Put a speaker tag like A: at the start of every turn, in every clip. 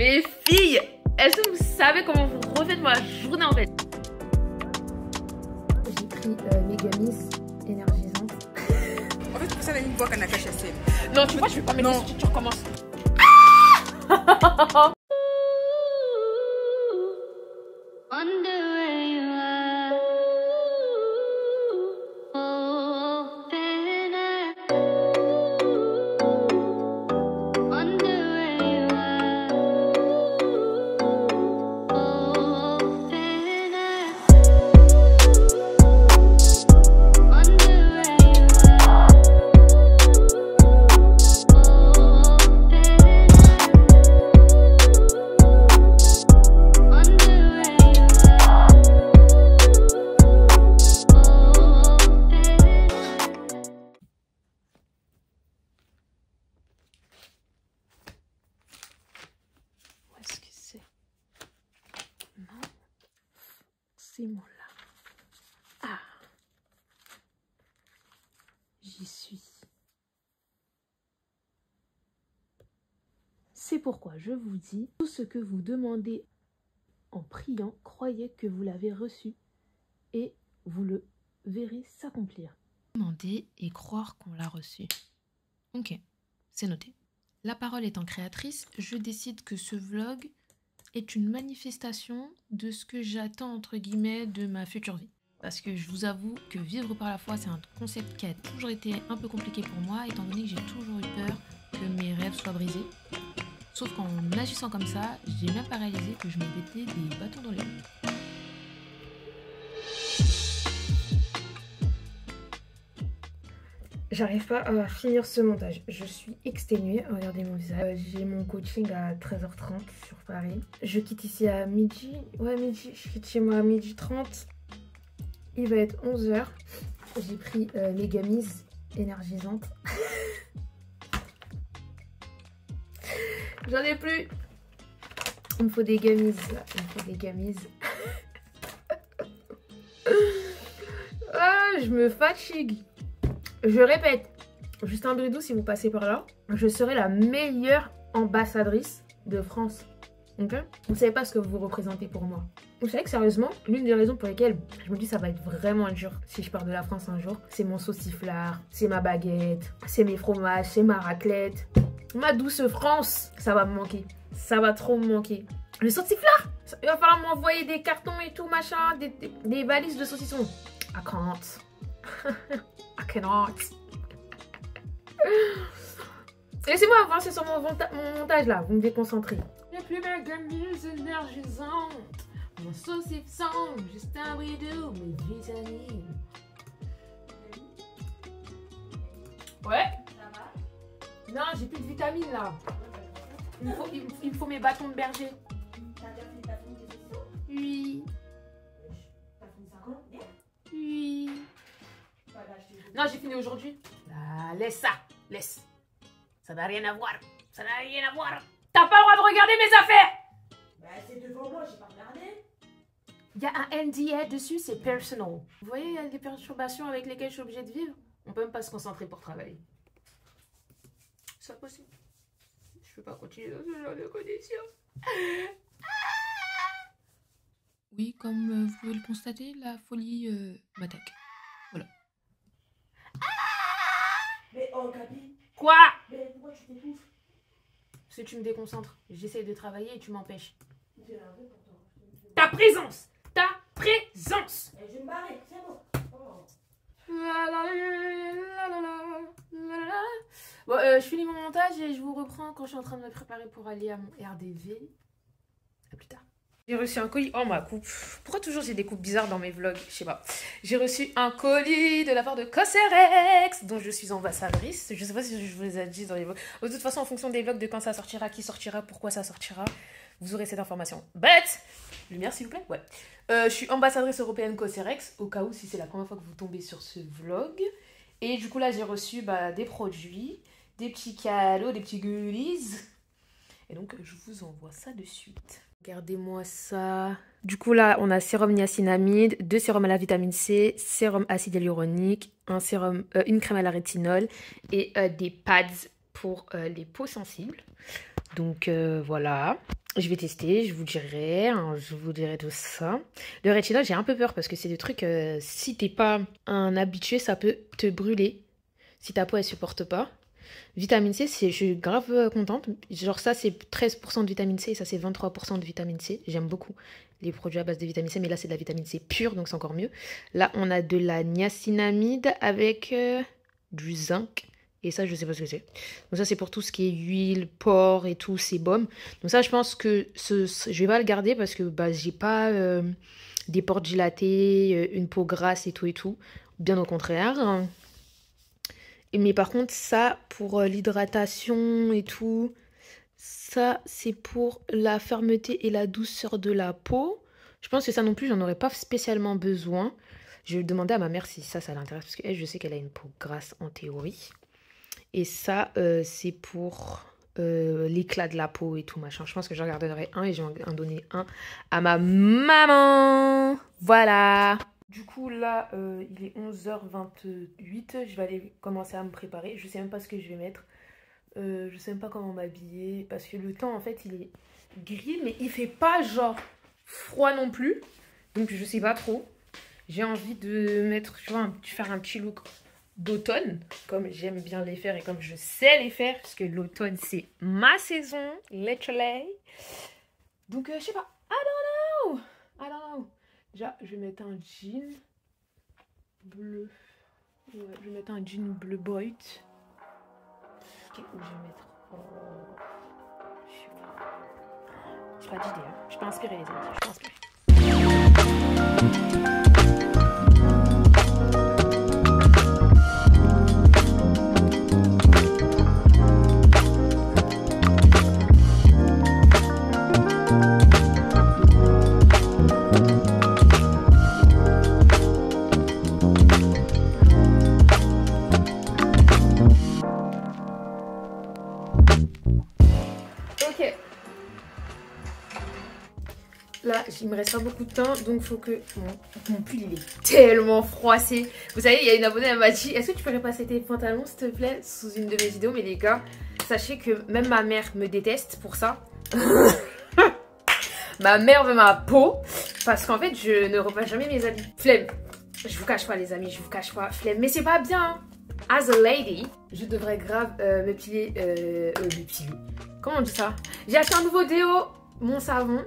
A: Les filles, est-ce que vous savez comment vous refaites ma journée en fait?
B: J'ai pris mes gummies énergisantes.
C: En fait, pour ça, une voix qu'on a caché.
A: Non, tu vois, je vais pas mettre si tu recommences. C'est mon là. Ah, j'y suis. C'est pourquoi je vous dis, tout ce que vous demandez en priant, croyez que vous l'avez reçu et vous le verrez s'accomplir.
D: Demander et croire qu'on l'a reçu. Ok, c'est noté. La parole étant créatrice, je décide que ce vlog est une manifestation de ce que j'attends entre guillemets de ma future vie. Parce que je vous avoue que vivre par la foi, c'est un concept qui a toujours été un peu compliqué pour moi, étant donné que j'ai toujours eu peur que mes rêves soient brisés. Sauf qu'en agissant comme ça, j'ai même pas réalisé que je me mettais des bâtons dans les roues.
B: J'arrive pas à finir ce montage. Je suis exténuée. Regardez mon visage. J'ai mon coaching à 13h30 sur Paris. Je quitte ici à midi. Ouais, midi. Je quitte chez moi à 12h30. Il va être 11h. J'ai pris mes gummies énergisantes. J'en ai plus. Il me faut des gummies là. Il me faut des gummies. Ah, je me fatigue. Je répète, Justin Bridou, si vous passez par là, je serai la meilleure ambassadrice de France. Ok? Vous savez pas ce que vous représentez pour moi. Vous savez que sérieusement, l'une des raisons pour lesquelles je me dis que ça va être vraiment dur si je pars de la France un jour, c'est mon sauciflard, c'est ma baguette, c'est mes fromages, c'est ma raclette. Ma douce France, ça va me manquer. Ça va trop me manquer. Le sauciflard, il va falloir m'envoyer des cartons et tout, machin, des valises de saucissons. I can't. I cannot. Laissez-moi avancer sur mon montage là, vous me déconcentrez.
A: J'ai plus mes gummies énergisantes, mon saucisson, Justin Bridou, mes vitamines. Ouais. Ça va? Non, j'ai plus de vitamines là. Il me faut mes bâtons de berger.
E: T'as déjà fini ta fini tes sessions?
A: Oui.
E: T'as fini ça quand? Hier?
A: Oui. Non, j'ai fini aujourd'hui. Ah, laisse ça, laisse. Ça n'a rien à voir. Ça n'a rien à voir. T'as pas le droit de regarder mes affaires.
E: Bah c'est devant moi, j'ai pas regardé.
A: Il y a un NDA dessus, c'est personal. Vous voyez, il y a des perturbations avec lesquelles je suis obligée de vivre. On peut même pas se concentrer pour travailler. C'est pas possible. Je peux pas continuer dans ce genre de conditions.
D: Oui, comme vous pouvez le constater, la folie m'attaque. Voilà.
E: Mais oh Gabi.
A: Quoi?
E: Mais pourquoi tu t'étouffes?
A: Parce que tu me déconcentres. J'essaie de travailler et tu m'empêches.
E: J'ai un peu pour toi.
A: Ta présence! Ta présence!
E: Et je vais me barrer, c'est bon. Oh.
A: Bon, je finis mon montage et je vous reprends quand je suis en train de me préparer pour aller à mon RDV. À plus tard. J'ai reçu un colis. Oh, ma coupe. Pourquoi toujours j'ai des coupes bizarres dans mes vlogs? Je sais pas. J'ai reçu un colis de la part de Cosrx, dont je suis ambassadrice. Je sais pas si je vous les ai dit dans les vlogs. De toute façon, en fonction des vlogs, de quand ça sortira, qui sortira, pourquoi ça sortira, vous aurez cette information. But, lumière s'il vous plaît. Ouais. Je suis ambassadrice européenne Cosrx, au cas où si c'est la première fois que vous tombez sur ce vlog. Et du coup là, j'ai reçu des produits, des petits cadeaux, des petits goodies. Et donc, je vous envoie ça de suite. Regardez-moi ça. Du coup, là, on a sérum niacinamide, 2 sérums à la vitamine C, sérum acide hyaluronique, une crème à la rétinol et des pads pour les peaux sensibles. Donc, voilà.
B: Je vais tester, je vous dirai, hein, je vous dirai tout ça. Le rétinol, j'ai un peu peur parce que c'est des trucs, si t'es pas un habitué, ça peut te brûler. Si ta peau, elle supporte pas. Vitamine C, je suis grave contente. Genre ça, c'est 13% de vitamine C et ça, c'est 23% de vitamine C. J'aime beaucoup les produits à base de vitamine C, mais là, c'est de la vitamine C pure, donc c'est encore mieux. Là, on a de la niacinamide avec du zinc. Et ça, je sais pas ce que c'est. Donc ça, c'est pour tout ce qui est huile, porc et tout, sébum. Donc ça, je pense que je vais pas le garder parce que bah, j'ai pas des pores dilatés, une peau grasse et tout et tout. Bien au contraire. Mais par contre, ça, pour l'hydratation et tout, ça, c'est pour la fermeté et la douceur de la peau. Je pense que ça non plus, j'en aurais pas spécialement besoin. Je vais demander à ma mère si ça l'intéresse parce qu'elle, je sais qu'elle a une peau grasse en théorie. Et ça, c'est pour l'éclat de la peau et tout machin. Je pense que j'en garderai un et je vais en donner un à ma maman. Voilà. Du coup, là, il est 11h28. Je vais aller commencer à me préparer. Je sais même pas ce que je vais mettre. Je sais même pas comment m'habiller. Parce que le temps, en fait, il est gris. Mais il fait pas, genre, froid non plus. Donc, je sais pas trop. J'ai envie de mettre, tu vois, faire un petit look d'automne, comme j'aime bien les faire et comme je sais les faire, parce que l'automne c'est ma saison, literally. Donc je sais pas, I don't know. Déjà, je vais mettre un jean bleu. Ouais, je vais mettre un jean bleu bright. Ok, où je vais mettre. Je sais pas d'idée, hein. Je suis pas inspirée, les amis. Je suis pas inspirée. Là, il me reste pas beaucoup de temps, donc faut que mon pull il est tellement froissé. Vous savez, il y a une abonnée, elle m'a dit, est-ce que tu pourrais passer tes pantalons s'il te plaît sous une de mes vidéos? Mais les gars, sachez que même ma mère me déteste pour ça. Ma mère veut ma peau parce qu'en fait, je ne repasse jamais mes habits. Flemme. Je vous cache pas les amis, je vous cache pas. Flemme, mais c'est pas bien. As a lady, je devrais grave me piler. Comment on dit ça? J'ai acheté un nouveau déo, mon savon.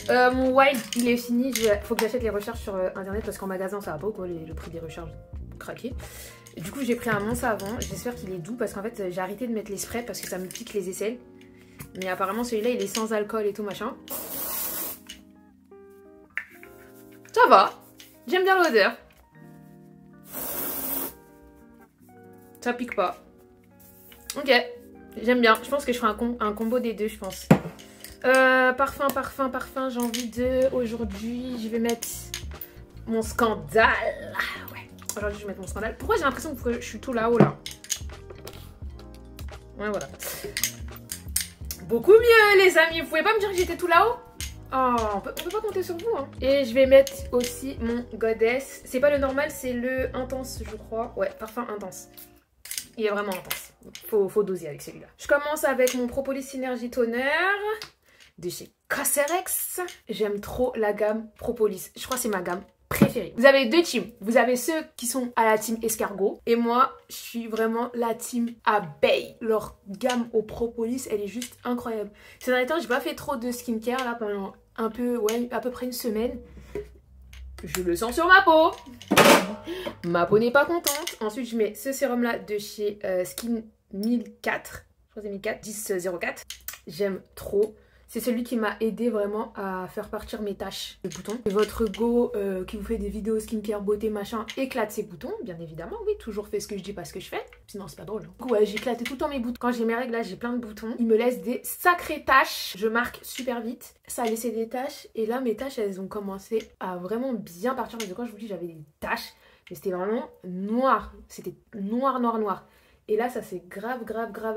B: Mon wild il est fini, faut que j'achète les recharges sur internet parce qu'en magasin ça va pas quoi, le prix des recharges craqué. Et du coup j'ai pris un mon savon, j'espère qu'il est doux parce qu'en fait j'ai arrêté de mettre les sprays parce que ça me pique les aisselles. Mais apparemment celui-là il est sans alcool et tout machin. Ça va, j'aime bien l'odeur. Ça pique pas. Ok, j'aime bien, je pense que je ferai un combo des deux je pense. Parfum, j'ai envie de... Aujourd'hui, je vais mettre mon scandale. Ouais, aujourd'hui, je vais mettre mon scandale. Pourquoi j'ai l'impression que je suis tout là-haut, là? Ouais, voilà. Beaucoup mieux, les amis. Vous pouvez pas me dire que j'étais tout là-haut? Oh, on peut pas compter sur vous, hein. Et je vais mettre aussi mon Goddess. C'est pas le normal, c'est le intense, je crois. Ouais, parfum intense. Il est vraiment intense. Faut doser avec celui-là. Je commence avec mon Propolis Synergy Toner de chez Cosrx. J'aime trop la gamme Propolis. Je crois que c'est ma gamme préférée. Vous avez deux teams. Vous avez ceux qui sont à la team escargot. Et moi, je suis vraiment la team abeille. Leur gamme au Propolis, elle est juste incroyable. Ces derniers temps, j'ai pas fait trop de skincare là pendant un peu, ouais, à peu près une semaine. Je le sens sur ma peau. Ma peau n'est pas contente. Ensuite, je mets ce sérum là de chez Skin 1004. Je crois que c'est 1004, 1004. J'aime trop. C'est celui qui m'a aidé vraiment à faire partir mes taches de boutons. Et votre go qui vous fait des vidéos skincare, beauté, machin, éclate ses boutons, bien évidemment. Oui, toujours fait ce que je dis, pas ce que je fais. Sinon, c'est pas drôle. Du coup, ouais, j'ai éclaté tout le temps mes boutons. Quand j'ai mes règles, là, j'ai plein de boutons. Ils me laissent des sacrées taches. Je marque super vite. Ça a laissé des taches. Et là, mes taches, elles ont commencé à vraiment bien partir. Mais quand je vous dis, j'avais des taches. Mais c'était vraiment noir. C'était noir, noir, noir. Et là, ça s'est grave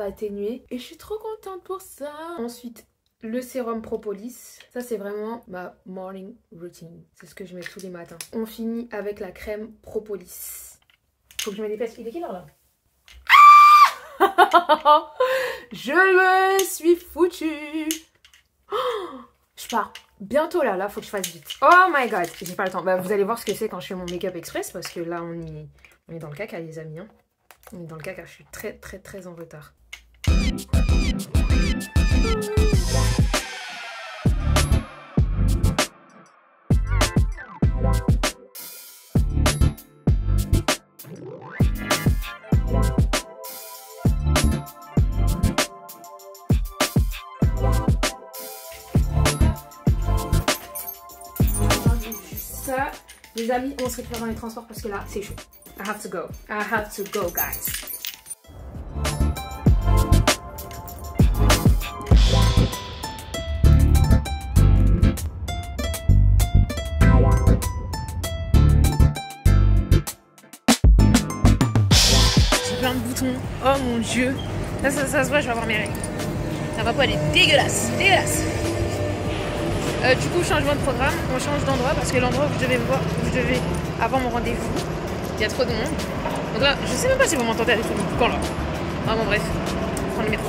B: atténué. Et je suis trop contente pour ça. Ensuite, le sérum Propolis, ça c'est vraiment ma morning routine. C'est ce que je mets tous les matins. On finit avec la crème Propolis. Faut que je me dépêche. Il est quelle heure là? Je me suis foutue. Je pars bientôt là, faut que je fasse vite. Oh my god, j'ai pas le temps. Bah, vous allez voir ce que c'est quand je fais mon make-up express parce que là on est dans le caca les amis. Hein. On est dans le caca, je suis très en retard. Ça, les amis, on se récupère dans les transports parce que là, c'est chaud. I have to go. I have to go, guys.
A: J'ai plein de boutons. Oh mon dieu. Ça se voit, je vais avoir mes règles. Ça va pas aller. Dégueulasse. Dégueulasse. Du coup, changement de programme, on change d'endroit parce que l'endroit où je devais me voir, où je devais avoir mon rendez-vous, il y a trop de monde. Donc là, je sais même pas si vous m'entendez avec tout le camp là. Ah bon, bref, on prend le métro.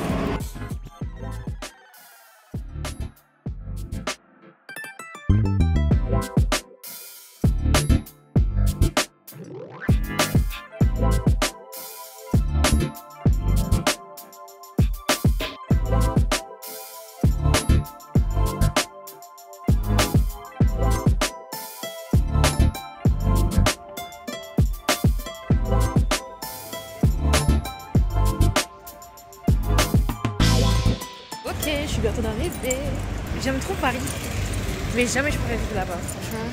A: Je suis bientôt d'arriver. J'aime trop Paris, mais jamais je pourrais vivre là-bas. Franchement,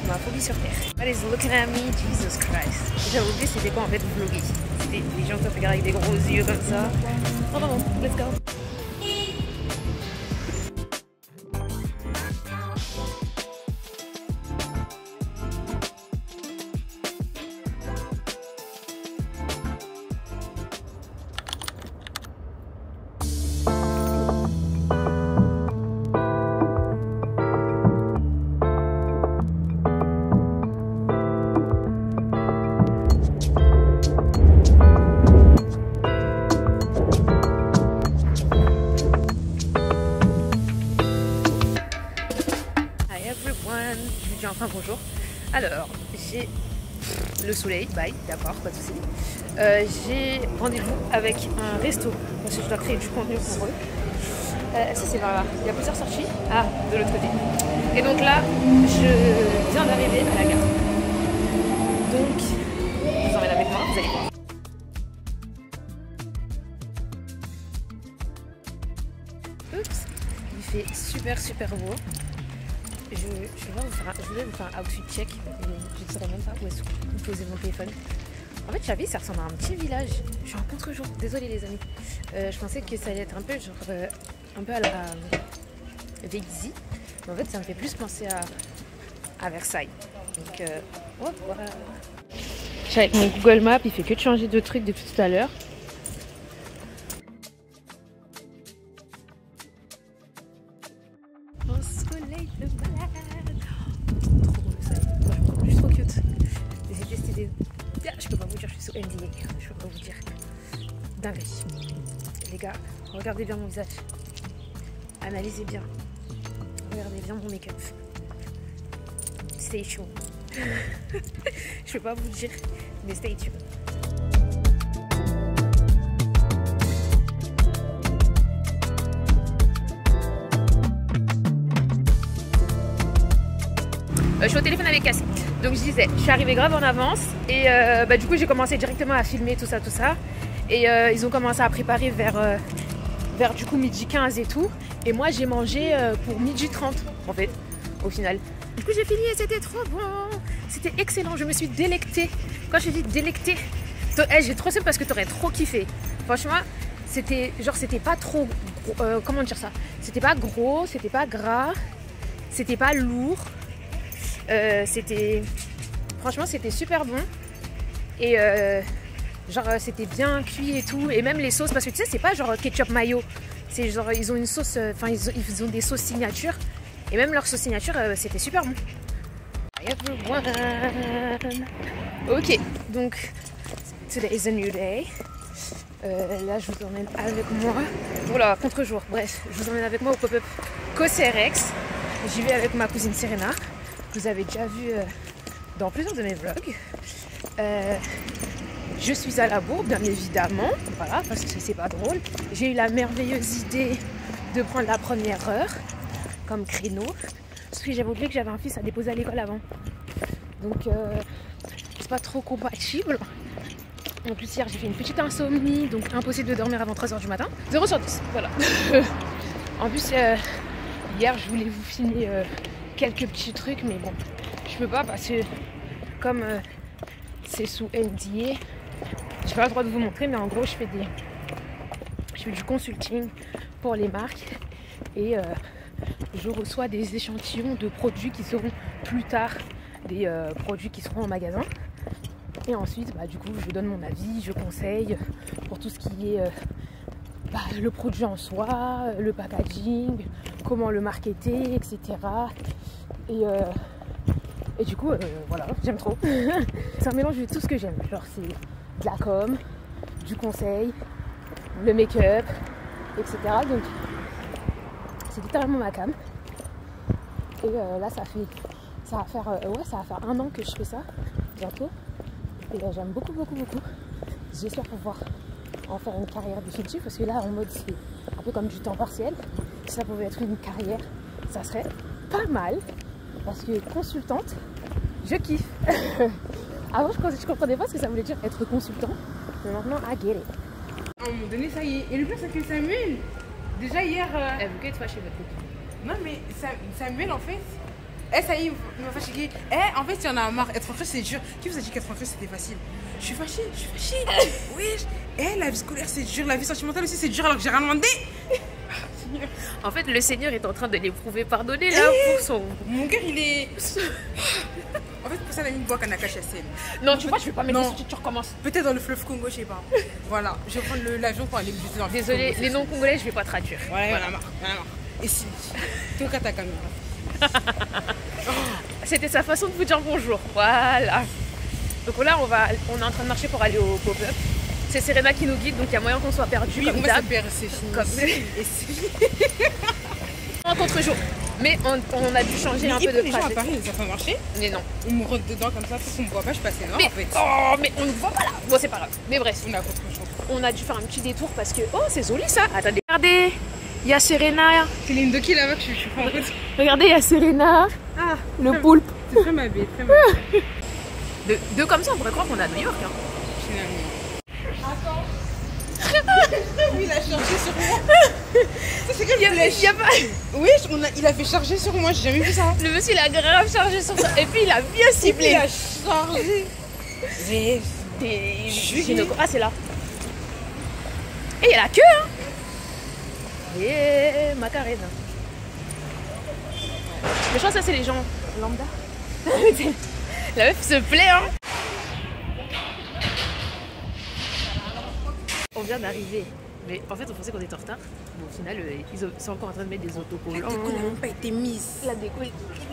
A: ma phobie sur terre. Allez, looking at me, Jesus Christ. J'avais oublié c'était quoi en fait vlogger. C'était des gens qui te regardent avec des gros yeux comme ça. Oh non, let's go. Enfin bonjour. Alors, j'ai le soleil, bye, d'accord, pas de soucis. J'ai rendez-vous avec un resto parce que je dois créer du contenu pour eux. Ça c'est par là. Il y a plusieurs sorties. Ah, de l'autre côté. Et donc là, je viens d'arriver à la gare. Donc, je vous emmène avec moi, vous allez voir. Oups, il fait super beau. Je voulais vous faire un outfit check, mais je ne saurais même pas où est-ce que poser mon téléphone. En fait, j'habite, ça ressemble à un petit village. Je suis en contre-jour, désolée les amis. Je pensais que ça allait être un peu genre un peu à la Vélizy, mais en fait, ça me fait plus penser à Versailles. Donc, hop, voilà. Je suis avec mon Google Maps, il fait que de changer de truc depuis tout à l'heure. Au soleil de malade. Trop beau le soleil. Juste trop cute. J'ai testé des... Je peux pas vous dire, je suis sous NDA. Je peux pas vous dire. Dinguerie. Les gars, regardez bien mon visage. Analysez bien. Regardez bien mon make-up. Stay tuned. Je peux pas vous dire, mais stay tuned. Je suis au téléphone avec Cassie. Donc je disais, je suis arrivée grave en avance et du coup j'ai commencé directement à filmer tout ça. Et ils ont commencé à préparer vers du coup midi 15 et tout. Et moi j'ai mangé pour midi 30 en fait, au final. Du coup j'ai fini et c'était trop bon. C'était excellent, je me suis délectée. Quand je dis délectée, j'ai trop seul parce que t'aurais trop kiffé. Franchement, c'était pas trop, comment dire ça, c'était pas gros, c'était pas gras, c'était pas lourd. Franchement c'était super bon et c'était bien cuit et tout, et même les sauces, parce que tu sais c'est pas genre ketchup mayo, c'est genre ils ont une sauce, ils ont des sauces signature, et même leur sauce signature c'était super bon. Ok, donc today is a new day. Là je vous emmène avec moi, voilà, contre-jour, bref, je vous emmène avec moi au pop-up Cosrx. J'y vais avec ma cousine Serena. Vous avez déjà vu dans plusieurs de mes vlogs. Je suis à la bourre, bien évidemment. Voilà, parce que c'est pas drôle. J'ai eu la merveilleuse idée de prendre la première heure comme créneau. Parce que j'avais oublié que j'avais un fils à déposer à l'école avant. Donc, c'est pas trop compatible. En plus, hier, j'ai fait une petite insomnie. Donc, impossible de dormir avant 3h du matin. 0 sur 10. Voilà. En plus, hier, je voulais vous filmer quelques petits trucs. Mais bon, je peux pas parce que comme c'est sous NDA, j'ai pas le droit de vous montrer. Mais en gros, je fais du consulting pour les marques. Et je reçois des échantillons de produits qui seront plus tard des produits qui seront en magasin. Et ensuite, du coup, je donne mon avis, je conseille pour tout ce qui est le produit en soi, le packaging, comment le marketer, etc. Et du coup, voilà, j'aime trop. C'est un mélange de tout ce que j'aime. Genre, c'est de la com, du conseil, le make-up, etc. Donc, c'est littéralement ma cam. Et là, ça va faire 1 an que je fais ça, bientôt. Et j'aime beaucoup. J'espère pouvoir en faire une carrière définitive parce que là, en mode, c'est un peu comme du temps partiel. Si ça pouvait être une carrière, ça serait pas mal. Parce que consultante, je kiffe. Avant, je comprenais pas ce que ça voulait dire être consultant. Mais maintenant, I get it.
C: À un moment donné, ça y est. Et le pire, c'est que Samuel, déjà hier.
A: Vous êtes fâché, votre couple.
C: Non, mais Samuel, en fait. Ça y est, il m'a fatigué. En fait, il y en a marre. Être français, c'est dur. Qui vous a dit qu'être français, c'était facile? Je suis fâchée. Oui. La vie scolaire, c'est dur. La vie sentimentale aussi, c'est dur alors que j'ai rien demandé.
A: En fait, le Seigneur est en train de l'éprouver. Pardonnez là pour son.
C: Mon cœur, il est. En fait, pour ça, on a mis une boîte à HSL.
A: Non, tu vois, je vais pas mettre
C: Non.
A: des tu recommences.
C: Peut-être dans le fleuve Congo, je sais pas. Voilà, je vais prendre l'avion pour aller me jeter dans le fleuve
A: Désolée,
C: Congo.
A: les noms congolais, je vais pas traduire.
C: Ouais, voilà, marre. Et si Toka ta caméra.
A: C'était sa façon de vous dire bonjour. Voilà. Donc là, on est en train de marcher pour aller au pop-up. C'est Serena qui nous guide, donc il y a moyen qu'on soit perdu
C: Oui,
A: comme
C: on va se
A: d'hab.
C: perdre, c'est fini.
A: Comme-
C: Et c'est fini.
A: En contre-jour. Mais on a dû changer un peu de
C: Les gens à
A: trajet.
C: Paris, ça peut marcher.
A: Mais non.
C: On me rentre dedans comme ça pour qu'on me voit pas, je passe noir
A: Mais,
C: en fait.
A: oh, mais on ne voit pas là. Bon, c'est pas grave. Mais bref,
C: On a contre-chose.
A: on a dû faire un petit détour parce que... Oh, c'est joli ça. Attendez. Regardez, il y a Serena.
C: C'est l'Indoki là-bas que je prends en fait.
A: Regardez, il y a Serena.
C: Ah,
A: Le poulpe.
C: c'est très ma belle, très ma belle.
A: Deux comme ça, on pourrait croire qu'on est à New York. Hein.
C: Finalement. Il a chargé sur moi. Ça, c'est quelle flèche?
A: Y a pas...
C: Oui, il a fait charger sur moi, j'ai jamais vu ça.
A: Le monsieur, il a grave chargé sur ça. Et puis, il a bien
C: Il
A: ciblé.
C: a chargé. Mais
A: Ah, c'est là. Et il y a la queue, hein. Et Macarena. Mais je crois que ça, c'est les gens lambda. La meuf se plaît, hein. On vient d'arriver. Mais en fait, on pensait qu'on était en retard. Mais au final, ils sont encore en train de mettre des autocollants.
C: la déco n'a même pas été mise.
A: La déco,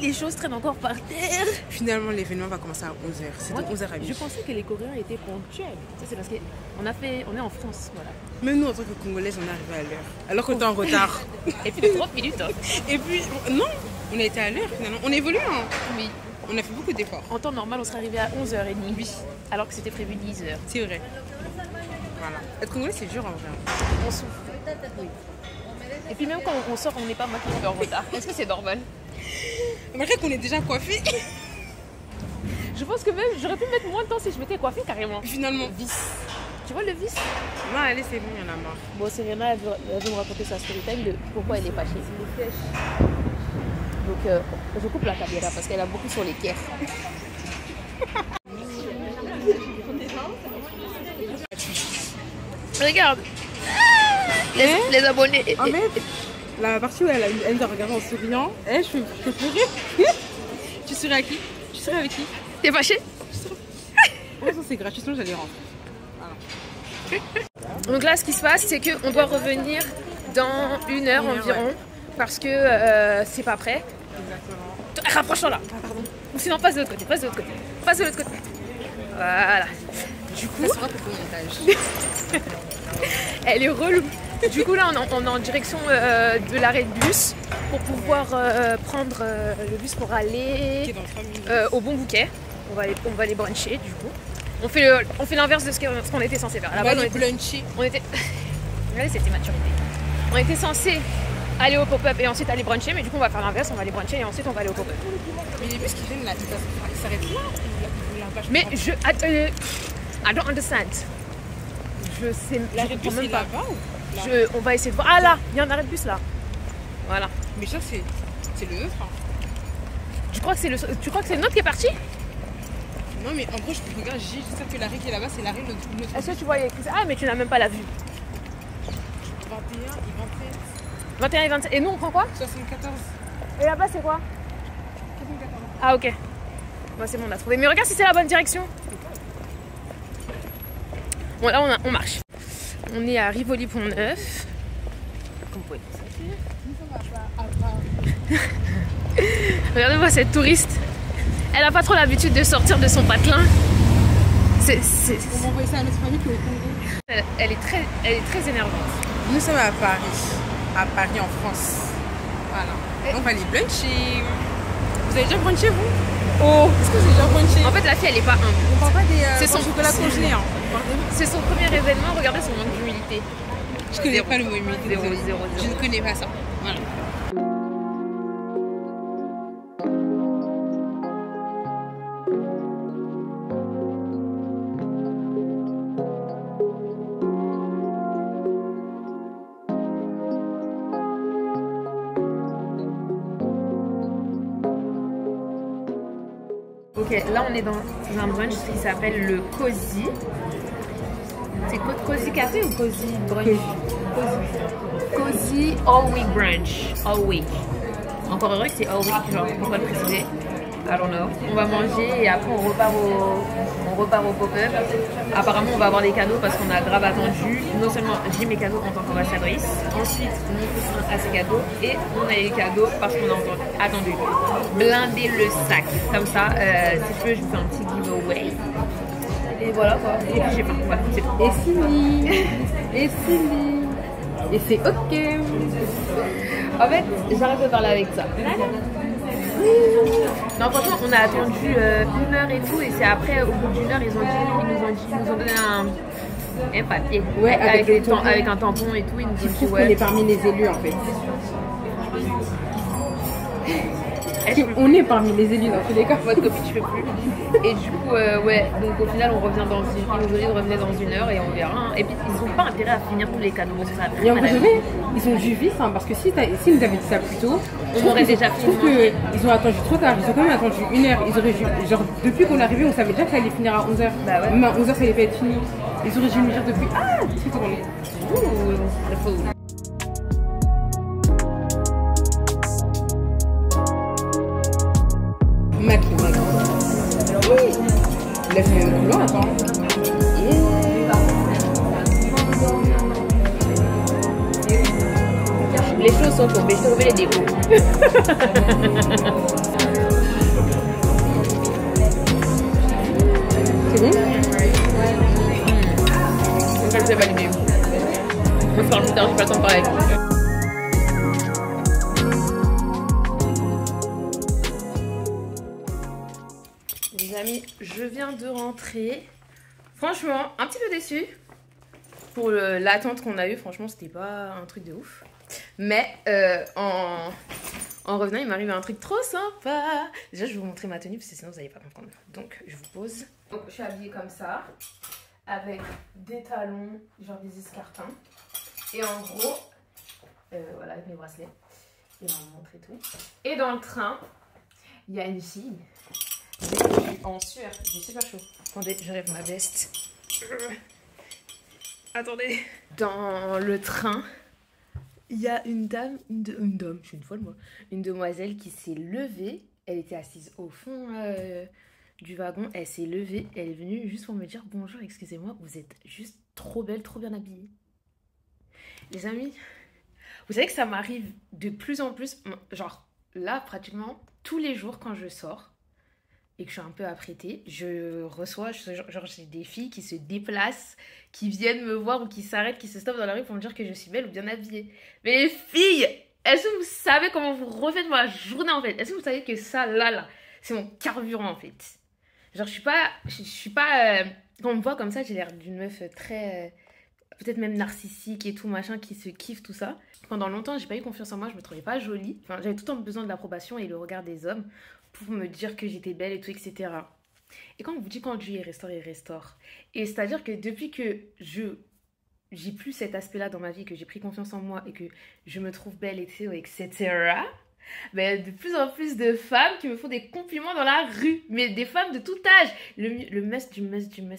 A: les choses traînent encore par terre.
C: Finalement, l'événement va commencer à 11h. C'est de 11h à
A: Je
C: midi.
A: pensais que les Coréens étaient ponctuels. Ça, c'est parce qu'on est en France, voilà.
C: Même nous, en tant que Congolaises, on est arrivé à l'heure. Alors qu'on était en retard.
A: Et puis de 30 minutes, hein.
C: Et puis, non, on a été à l'heure finalement. On évolue, hein.
A: Oui.
C: On a fait beaucoup d'efforts.
A: En temps normal, on serait arrivé à 11h30. Oui. Alors que c'était prévu 10h.
C: C'est vrai. Voilà. Être Congolais, c'est dur en vrai.
A: On souffre. Oui. Et puis même quand on sort, on n'est pas maquillé en retard. Est-ce que c'est normal?
C: Malgré qu'on est déjà coiffés.
A: Je pense que même, j'aurais pu mettre moins de temps si je m'étais coiffée carrément.
C: Finalement.
A: Vis. Tu vois le vis?
C: Non, allez, c'est bon, il y en a marre.
A: Bon, Serena, elle veut me raconter sa story time de pourquoi elle est fâchée. Donc, je coupe la caméra parce qu'elle a beaucoup sur les caires. Regarde. Les abonnés.
C: En fait, la partie où elle doit regarder en souriant, je peux pleurer. Tu serais à qui? Tu serais avec qui?
A: T'es fâchée?
C: Oh, ça c'est gratuit, sinon j'allais rentrer.
A: Donc là, ce qui se passe, c'est qu'on doit revenir dans 1 heure environ.
C: Ouais.
A: Parce que c'est pas prêt.
C: Exactement.
A: Rapproche-toi là. Pardon. Ou sinon, passe de l'autre côté. Passe de l'autre côté. Passe de l'autre côté. Voilà. Du coup,
C: Ça sera pour le montage.
A: elle est relou.
B: Du coup là on est en direction de l'arrêt de bus pour pouvoir prendre le bus pour aller
C: Ok, dans 3 minutes.
B: au Bon Bouquet. On va aller bruncher du coup. On fait l'inverse de ce qu'on était censé faire. À la
C: On va
B: base,
C: aller bluncher.
B: on était... Regardez cette immaturité. On était censé aller au pop-up et ensuite aller bruncher, mais du coup on va faire l'inverse, on va aller bruncher et ensuite on va aller au pop-up.
C: Mais les bus qui viennent là, ils s'arrêtent là ou la vache?
B: Mais je... I don't understand. Je sais...
C: L'arrêt
B: je
C: de
B: comprends
C: bus
B: même
C: c'est
B: pas.
C: là-bas ou là?
B: On va essayer de voir... Ah là, il y a un arrêt de bus là. Voilà.
C: Mais ça c'est le nôtre. Hein.
B: Tu crois que c'est le nôtre qui est parti?
C: Non mais en gros je regarde, j'ai juste ça que l'arrêt qui est là-bas c'est l'arrêt de notre
B: Est-ce que tu vois écrit ça? Ah mais tu n'as même pas la vue.
C: 21 et
B: 21 et 27. Et nous on prend quoi?
C: 27, 74.
B: Et là-bas c'est quoi?
C: 74.
B: Ah ok. Bah, c'est bon, on a trouvé. Mais regarde si c'est la bonne direction. Bon là on marche. On est à Rivoli-Pont-Neuf. Comme vous pouvez constater. Regardez-moi cette touriste. Elle a pas trop l'habitude de sortir de son patelin.
C: On va envoyer ça à notre famille qui est au Congo.
B: Elle est très énervante.
C: Nous sommes à Paris en France. Voilà. On va aller bruncher. Vous avez déjà brunché vous?
B: Oh.
C: Est-ce que vous avez déjà brunché?
B: En fait la fille elle est pas humble.
C: On parle pas des
B: C'est son
C: chocolat congelé. Hein.
B: C'est son premier événement, regardez son manque d'humilité.
C: Je connais pas le mot humilité.
B: Zéro,
C: désolée.
B: zéro,
C: Je
B: zéro.
C: ne connais pas ça. Voilà.
B: Ok, là on est dans un brunch qui s'appelle le Cozy. C'est quoi, Cozy Café ou Cozy Brunch? Cozy All Week Brunch. All Week. Encore heureux que c'est All Week, genre pourquoi le préciser? I don't know. On va manger et après on repart au pop-up. Apparemment on va avoir des cadeaux parce qu'on a grave attendu. Non seulement j'ai mes cadeaux en tant qu'ambassadrice, ensuite mon cousin a ses cadeaux et on a les cadeaux parce qu'on a attendu. Blinder le sac. Comme ça, si tu veux je vous fais un petit giveaway. Et voilà quoi. Et puis j'ai pas. Voilà, c'est tout.
C: Et Cindy. Et Cindy. Et c'est ok.
B: En fait, j'arrête de parler avec ça. Non, franchement, on a attendu 1 heure et tout, et c'est après, au bout d'1 heure, ils nous ont donné un papier.
C: Ouais,
B: avec un tampon et tout. Ils nous ont dit,
C: On est
B: ouais.
C: parmi les élus en fait. On est parmi les élus dans tous les cas.
B: Votre copie, je peux plus. Et du coup, ouais, donc au final, on revient dans une. Ils nous ont dit de revenir dans 1 heure et on verra. Hein. Et puis, ils n'ont pas intérêt à finir tous les cadeaux. Parce que ça a
C: Et en vrai, ils ont du vice hein, parce que si nous avaient dit ça plus tôt,
B: on aurait déjà
C: je trouve
B: fini.
C: qu'ils ont attendu trop tard. Ils ont quand même attendu 1 heure. Ils auraient dû, genre, depuis qu'on est arrivé, on savait déjà que ça allait finir à 11h.
B: Bah ouais.
C: Même à 11h, ça allait pas être fini. Ils auraient dû nous dire depuis. Ah, c'est tourné.
B: Ouh, le faux.
C: Mac. Oui. Il a fait un coulant, attends.
B: Les choses sont tombées, je te remets les décos.
C: C'est bon?
B: Donc elle s'est validée. On se parle plus tard, j'ai pas le temps de parler. Les amis, je viens de rentrer. Franchement, un petit peu déçue. Pour l'attente qu'on a eue, franchement, c'était pas un truc de ouf. Mais en revenant, il m'arrive un truc trop sympa. Déjà, je vais vous montrer ma tenue parce que sinon, vous n'allez pas comprendre. Donc, je vous pose. Donc, je suis habillée comme ça, avec des talons, genre des escarpins. Et en gros, voilà, avec mes bracelets. Et on va vous montrer tout. Et dans le train, il y a une fille. Je suis en sueur, j'ai super chaud. Attendez, j'enlève ma veste. Attendez. Dans le train, il y a une dame, je suis une folle moi, une demoiselle qui s'est levée. Elle était assise au fond du wagon. Elle s'est levée, elle est venue juste pour me dire bonjour, excusez-moi, vous êtes juste trop belle, trop bien habillée. Les amis, vous savez que ça m'arrive de plus en plus, genre là pratiquement tous les jours quand je sors,
A: et que je suis un peu apprêtée, je reçois, genre j'ai des filles qui se déplacent, qui viennent me voir ou qui s'arrêtent, qui se stoppent dans la rue pour me dire que je suis belle ou bien habillée. Mais les filles, est-ce que vous savez comment vous refaites ma journée en fait? Est-ce que vous savez que ça, là, c'est mon carburant en fait? Genre je suis pas quand on me voit comme ça, j'ai l'air d'une meuf très... peut-être même narcissique et tout, machin, qui se kiffe, tout ça. Pendant longtemps, j'ai pas eu confiance en moi, je me trouvais pas jolie. Enfin, j'avais tout le temps besoin de l'approbation et le regard des hommes pour me dire que j'étais belle et tout, etc. Et quand on vous dit quand Dieu restaure, il restaure. Et c'est-à-dire que depuis que j'ai plus cet aspect-là dans ma vie, que j'ai pris confiance en moi et que je me trouve belle, etc., ben, de plus en plus de femmes qui me font des compliments dans la rue, mais des femmes de tout âge. Le must,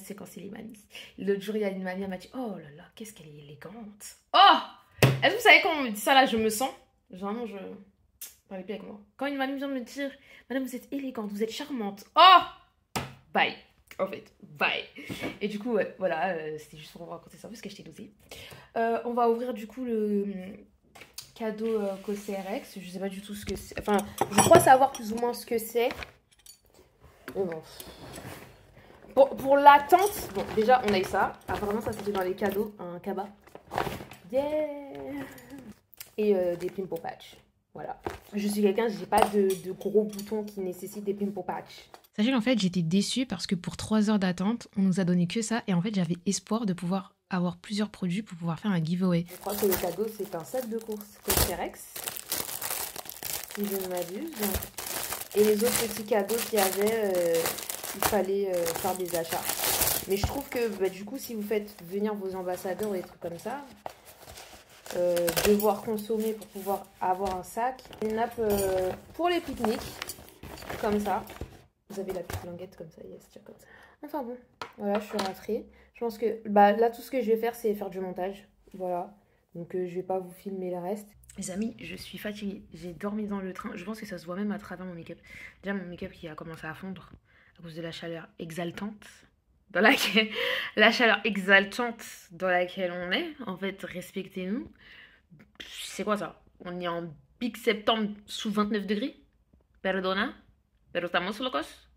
A: c'est quand c'est les mamies. L'autre jour, il y a une mamie, elle m'a dit, oh là là, qu'est-ce qu'elle est élégante. Oh, est-ce que vous savez quand on me dit ça là, je me sens, vraiment, je parlez plus avec moi. Quand une mamie vient de me dire, madame, vous êtes élégante, vous êtes charmante. Oh, bye. En fait, bye. Et du coup, ouais, voilà, c'était juste pour vous raconter ça parce que je t'ai dosé. On va ouvrir du coup le cadeau COSRX. Je sais pas du tout ce que c'est. Enfin, je crois savoir plus ou moins ce que c'est. Oh non. Pour l'attente, bon, déjà, on a eu ça. Apparemment, ça c'était dans les cadeaux, un cabas. Yeah. Et des pimple patch. Voilà. Je suis quelqu'un, j'ai pas de gros boutons qui nécessitent des pimple patch.
D: Sachez qu'en fait, j'étais déçue parce que pour 3 heures d'attente, on nous a donné que ça. Et en fait, j'avais espoir de pouvoir avoir plusieurs produits pour pouvoir faire un giveaway.
A: Je crois que le cadeau, c'est un set de courses COSRX, si je ne m'abuse. Et les autres petits cadeaux qu'il y avait, il fallait faire des achats. Mais je trouve que bah, du coup, si vous faites venir vos ambassadeurs ou des trucs comme ça, devoir consommer pour pouvoir avoir un sac, une nappe pour les pique-niques, comme ça. Vous avez la petite languette comme ça, yes, tiens, comme ça. Enfin bon, voilà, je suis rentrée. Je pense que bah, là, tout ce que je vais faire, c'est faire du montage. Voilà. Donc, je vais pas vous filmer le reste. Les amis, je suis fatiguée. J'ai dormi dans le train. Je pense que ça se voit même à travers mon make-up. Déjà, mon make-up qui a commencé à fondre à cause de la chaleur exaltante dans laquelle... la chaleur exaltante dans laquelle on est. En fait, respectez-nous. C'est quoi ça? On est en pic septembre sous 29 degrés. Perdona. Pero estamos locos?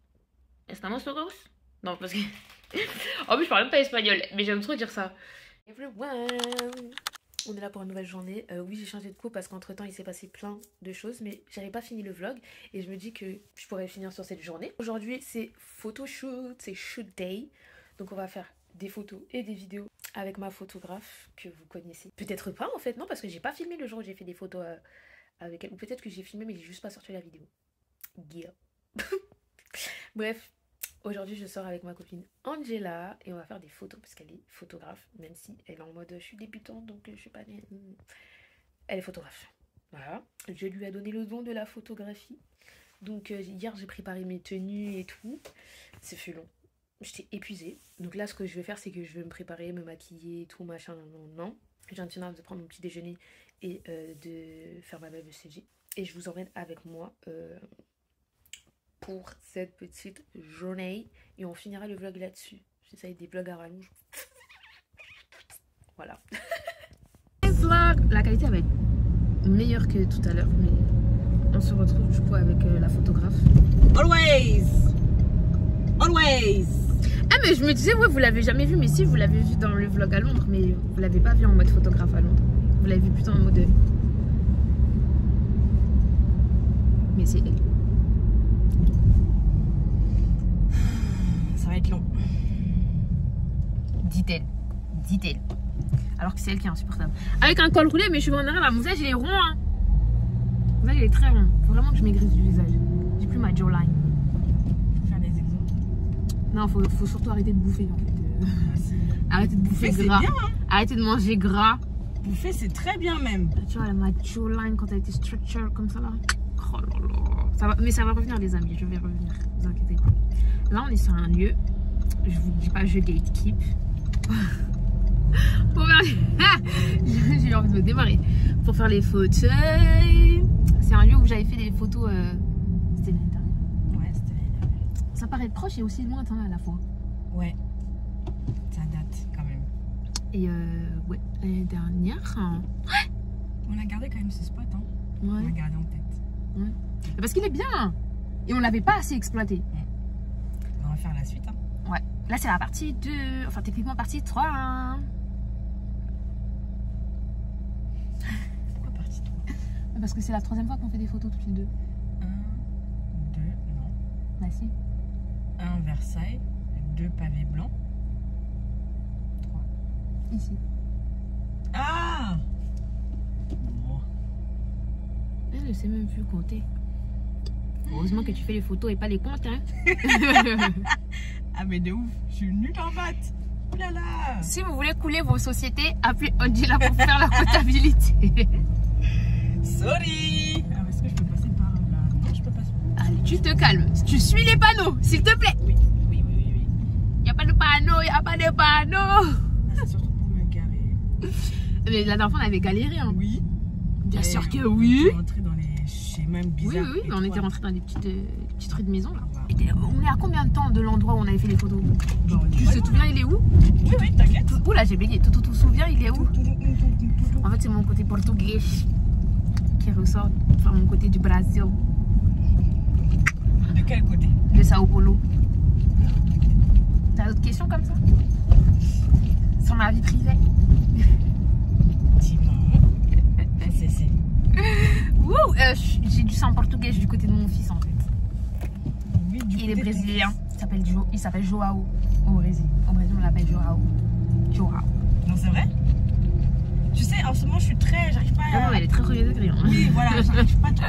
A: Estamos locos? Non, parce que... en plus, je parle même pas espagnol, mais j'aime trop dire ça. Everyone. On est là pour une nouvelle journée. Oui, j'ai changé de coupe parce qu'entre-temps, il s'est passé plein de choses, mais j'avais pas fini le vlog et je me dis que je pourrais finir sur cette journée. Aujourd'hui, c'est photoshoot, c'est shoot day. Donc, on va faire des photos et des vidéos avec ma photographe que vous connaissez. Peut-être pas, en fait, non, parce que j'ai pas filmé le jour où j'ai fait des photos avec elle. Ou peut-être que j'ai filmé, mais j'ai juste pas sorti la vidéo. Yeah. Bref, aujourd'hui je sors avec ma copine Angela et on va faire des photos parce qu'elle est photographe, même si elle est en mode je suis débutante donc je suis pas née. Elle est photographe. Voilà, je lui ai donné le don de la photographie. Donc hier j'ai préparé mes tenues et tout. C'est fut long. J'étais épuisée. Donc là ce que je vais faire c'est que je vais me préparer, me maquiller, tout machin. Non. Je viens de prendre mon petit déjeuner et de faire ma belle CG. Et je vous emmène avec moi pour cette petite journée et on finira le vlog là-dessus. J'essaye des vlogs à rallonge. Voilà. La qualité va être meilleure que tout à l'heure, mais on se retrouve du coup avec la photographe.
C: Always. Always.
A: Ah mais je me disais ouais vous l'avez jamais vu, mais si vous l'avez vu dans le vlog à Londres, mais vous l'avez pas vu en mode photographe à Londres. Vous l'avez vu plutôt en mode... mais c'est elle.
C: Ça va être long.
A: Dit-elle. Alors que c'est elle qui est insupportable. Avec un col roulé, mes cheveux en arrière, mon visage il est rond. Hein. Mon visage il est très rond. Faut vraiment que je maigrisse du visage. J'ai plus ma jawline.
C: Faire des exos.
A: Non, faut surtout arrêter de bouffer en fait. Arrêtez de bouffer gras.
C: Bien, hein.
A: Arrêtez de manger gras.
C: Bouffer c'est très bien même.
A: Tu vois, ma jawline quand elle était structure comme ça là. Oh là là. Ça va, mais ça va revenir les amis, je vais revenir. Ne vous inquiétez pas. Là on est sur un lieu. Je vous dis pas je gatekeep. Pour faire... j'ai envie de me démarrer. Pour faire les photos. C'est un lieu où j'avais fait des photos. C'était l'année dernière.
C: Ouais, c'était l'année dernière.
A: Ça paraît proche et aussi lointain à la fois.
C: Ouais. Ça date quand même.
A: Et ouais, l'année dernière.
C: On a gardé quand même ce spot, hein.
A: Ouais.
C: On l'a gardé en tête.
A: Ouais. Parce qu'il est bien. Et on l'avait pas assez exploité.
C: faire la suite. Hein.
B: Ouais. Là, c'est la partie 2. Enfin, techniquement, partie 3. Hein.
C: Pourquoi partie 3?
B: Parce que c'est la 3e fois qu'on fait des photos toutes les deux.
C: 1, 2, non.
B: Bah si.
C: 1 Versailles, 2 pavés blancs. 3.
B: Ici.
C: Ah! Bon.
B: Elle ne sait même plus compter. Heureusement que tu fais les photos et pas les comptes, hein.
C: Ah mais de ouf, je suis nulle en maths. Ouh là là.
B: Si vous voulez couler vos sociétés, appelez Angela pour faire la comptabilité.
C: Sorry. Alors est-ce que je peux passer par là? Non, je peux passer.
B: Allez, tu te calmes. Tu suis les panneaux, s'il te plaît.
C: Oui.
B: Il n'y a pas de panneau, il n'y a pas de panneau.
C: C'est surtout pour me garer.
B: Mais la dernière fois, on avait galéré, hein.
C: Oui.
B: Bien
C: Et
B: sûr que oui.
C: On est rentré dans les schémas bizarres.
B: Oui, on était rentré dans des petites rues de maison, là.
C: Wow.
B: Et on est à combien de temps de l'endroit où on avait fait les photos? Tu te souviens, il est où?
C: Oui, t'inquiète.
B: Ouh là, j'ai bégayé. Tu te souviens, il est où? En fait, c'est mon côté portugais qui ressort. Enfin, mon côté du Brésil,
C: De quel côté?
B: de Sao Paulo. T'as d'autres questions comme ça? Sur ma vie privée?
C: Dis-moi. C'est.
B: Ouh, j'ai du sang portugais du côté de mon fils, en fait.
C: Oui, du
B: Il est
C: côté de-
B: brésilien. Il s'appelle Joao au Brésil. Au Brésil, on l'appelle Joao. Joao.
C: Non, c'est vrai? Tu sais, en ce moment, je suis très. J'arrive pas
B: Ah
C: à.
B: non, elle est très premier degré. Hein.
C: Oui, voilà, j'arrive pas trop.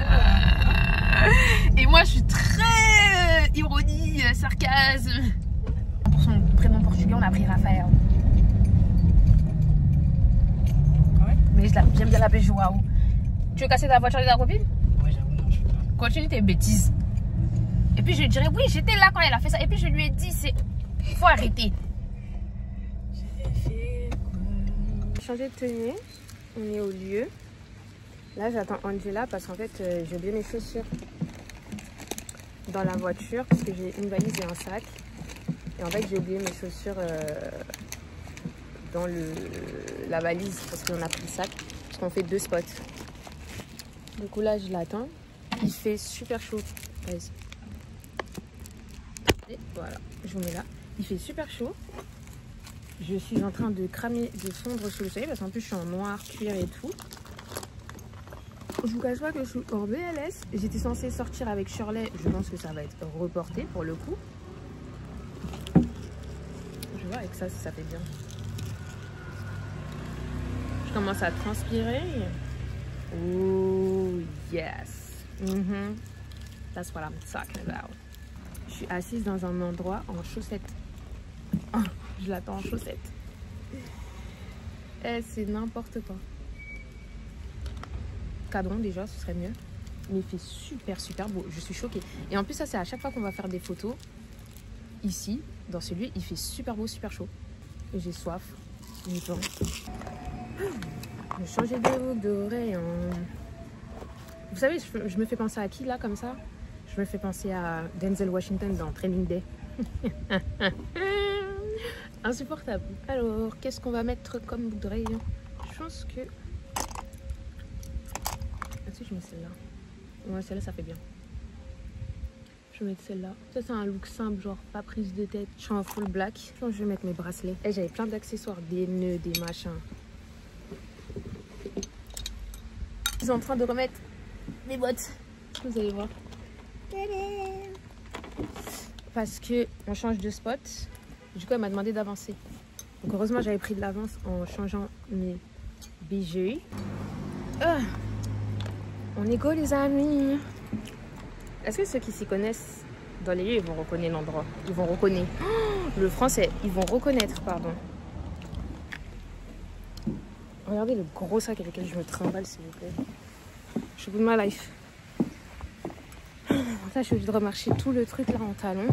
B: Et moi, je suis très ironie, sarcasme. Pour son prénom portugais, on a pris Raphaël.
C: Ah ouais?
B: Mais j'aime bien l'appeler Joao. Tu veux casser ta voiture de ta copine?
C: Ouais, j'avoue, non, je peux pas.
B: Continue tes bêtises. Et puis je lui dirais, oui, j'étais là quand elle a fait ça. Et puis je lui ai dit, faut arrêter. Changer de tenue, on est au lieu. Là, j'attends Angela parce qu'en fait, j'ai oublié mes chaussures dans la voiture parce que j'ai une valise et un sac. Et en fait, j'ai oublié mes chaussures dans la valise parce qu'on a pris le sac. Parce qu'on fait 2 spots. Du coup, là, je l'attends. Il fait super chaud. Vas-y. Et voilà, je vous mets là. Il fait super chaud. Je suis en train de cramer, de fondre sous le soleil parce qu'en plus je suis en noir, cuir et tout. Je vous cache pas que je suis en BLS. J'étais censée sortir avec Shirley. Je pense que ça va être reporté pour le coup. Je vais voir avec ça si ça fait bien. Je commence à transpirer. Oh yes. That's what I'm talking about. Je suis assise dans un endroit en chaussettes. Oh, je l'attends en chaussettes. Eh, c'est n'importe quoi. Cadron déjà, ce serait mieux. Mais il fait super beau. Je suis choquée. Et en plus, ça, c'est à chaque fois qu'on va faire des photos. Ici, dans ce lieu, il fait super beau, super chaud. Et j'ai soif. J'ai faim. Je vais changer de look d'oreille. Vous savez, je me fais penser à qui là, comme ça? Je me fais penser à Denzel Washington dans Training Day. Insupportable. Alors, qu'est-ce qu'on va mettre comme boucle d'oreille? Je pense que... Ah si, je mets celle-là. Ouais, celle-là, ça fait bien. Je vais mettre celle-là. Ça, c'est un look simple, genre pas prise de tête. Je suis en full black. Je pense que je vais mettre mes bracelets. Et j'avais plein d'accessoires, des nœuds, des machins. Ils sont en train de remettre mes bottes. Vous allez voir. Parce que on change de spot. Du coup, elle m'a demandé d'avancer. Donc heureusement, j'avais pris de l'avance en changeant mes bijoux. On est go, les amis. Est-ce que ceux qui s'y connaissent dans les lieux, ils vont reconnaître l'endroit? Ils vont reconnaître. Oh, le français, ils vont reconnaître, pardon. Regardez le gros sac avec lequel je me trimballe, s'il vous plaît. Je suis au bout de ma life. Là, je suis obligée de remarcher tout le truc là en talons.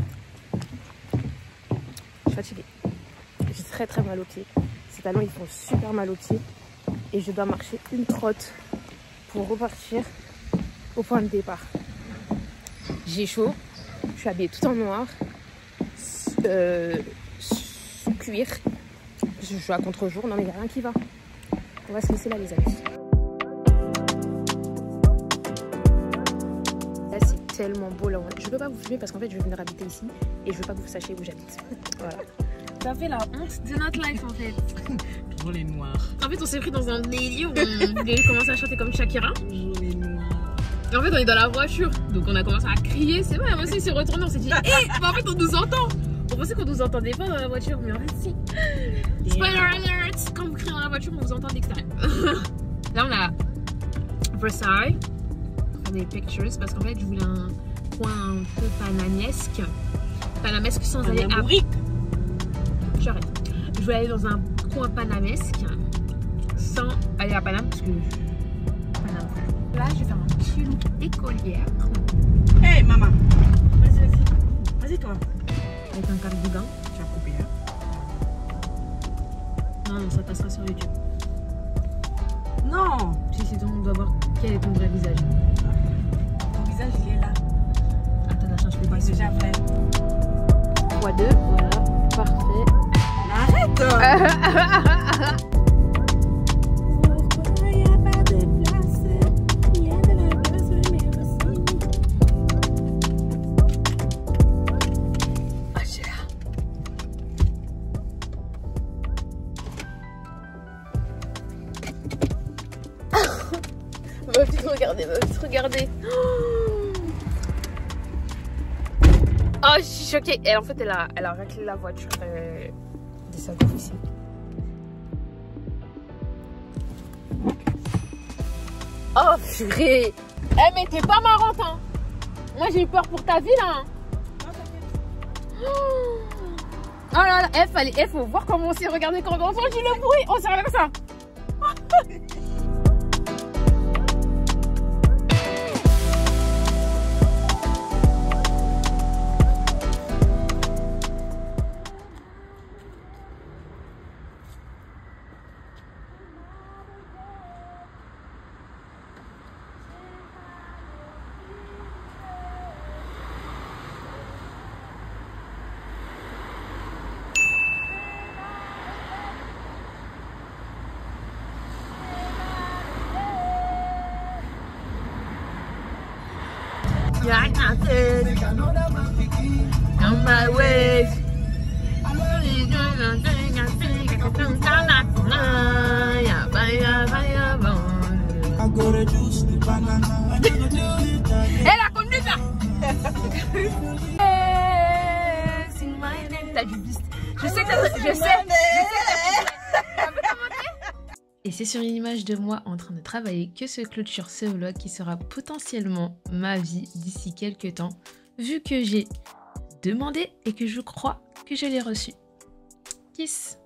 B: Je suis fatiguée. J'ai très mal aux pieds. Ces talons, ils font super mal aux pieds. Et je dois marcher une trotte pour repartir au point de départ. J'ai chaud. Je suis habillée tout en noir. Sous cuir. Je suis à contre-jour. Non, mais il n'y a rien qui va. On va se laisser là, les amis. That's it. tellement beau là. Je peux pas vous filmer parce qu'en fait, je vais venir habiter ici et je veux pas que vous sachiez où j'habite. Voilà. Ça fait la honte de notre life en fait.
C: Toujours les noirs.
B: En fait, on s'est pris dans un délire où on voulait commencer à chanter comme Shakira.
C: Toujours les noirs.
B: Et en fait, on est dans la voiture. Donc, on a commencé à crier. C'est vrai, moi aussi, il s'est retourné. On s'est dit, hé, mais en fait, on nous entend. On pensait qu'on nous entendait pas dans la voiture. Mais en fait, si. Spoiler alert! Quand vous criez dans la voiture, on vous entend de l'extérieur. Là, on a Versailles. On a des pictures parce qu'en fait, je voulais un coin un peu panamesque. Panamesque sans aller à. J'arrête. Je voulais aller dans un coin panamesque sans aller à Paname parce que. Paname. Là, je vais faire un petit look écolière.
C: Hey maman. Vas-y. Vas-y toi.
B: Avec un cardigan.
C: Tu as coupé hein?
B: Non, ça passera sur YouTube.
C: Non.
B: Si, on doit voir quel est ton vrai visage.
C: Ton visage il est là.
B: Attends, attends, je peux pas.
C: C'est déjà vrai.
B: x2, voilà, parfait.
C: Arrête. Pourquoi y a pas de place? Il y a de la place mais aussi.
B: Ah, j'ai là. Va vite regarder, va vite regarder. Oh, je suis choquée. Et en fait, elle a raclé la voiture de sa officier. Oh, purée. Eh, mais t'es pas marrante, hein. Moi, j'ai eu peur pour ta vie, là. Hein. Oh là là, il faut voir comment on s'est regardé quand on a entendu le bruit. On s'est regardé comme ça. On my way. Elle a conduit là. T'as du biste. Je sais.
D: Et c'est sur une image de moi en train de travailler que se clôture ce vlog qui sera potentiellement ma vie d'ici quelques temps, vu que j'ai demandé et que je crois que je l'ai reçu. Kiss!